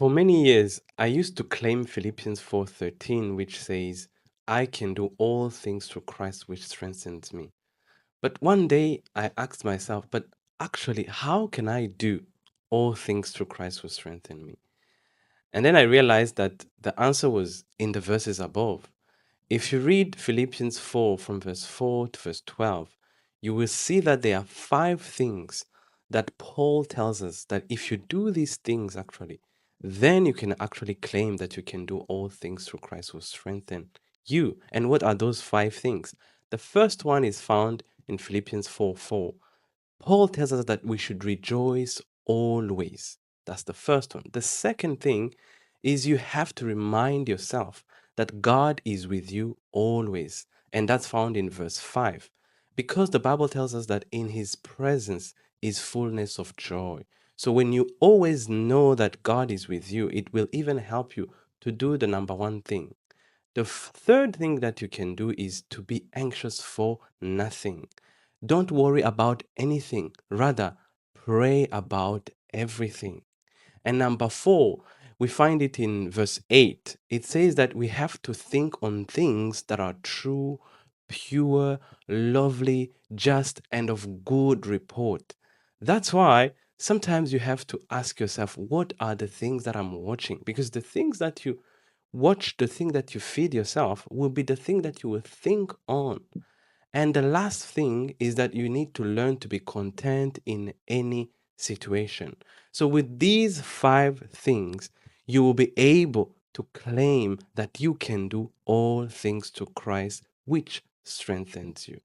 For many years, I used to claim Philippians 4:13, which says, I can do all things through Christ which strengthens me. But one day I asked myself, but actually, how can I do all things through Christ who strengthen me? And then I realized that the answer was in the verses above. If you read Philippians 4 from verse 4 to verse 12, you will see that there are five things that Paul tells us that if you do these things actually, then you can actually claim that you can do all things through Christ who strengthen you. And what are those five things? The first one is found in Philippians 4:4. Paul tells us that we should rejoice always. That's the first one. The second thing is you have to remind yourself that God is with you always. And that's found in verse 5. Because the Bible tells us that in his presence is fullness of joy. So when you always know that God is with you, it will even help you to do the number one thing. The third thing that you can do is to be anxious for nothing. Don't worry about anything. Rather, pray about everything. And number four, we find it in verse 8. It says that we have to think on things that are true, pure, lovely, just, and of good report. That's why sometimes you have to ask yourself, what are the things that I'm watching? Because the things that you watch, the thing that you feed yourself, will be the thing that you will think on. And the last thing is that you need to learn to be content in any situation. So, with these five things, you will be able to claim that you can do all things to Christ, which strengthens you.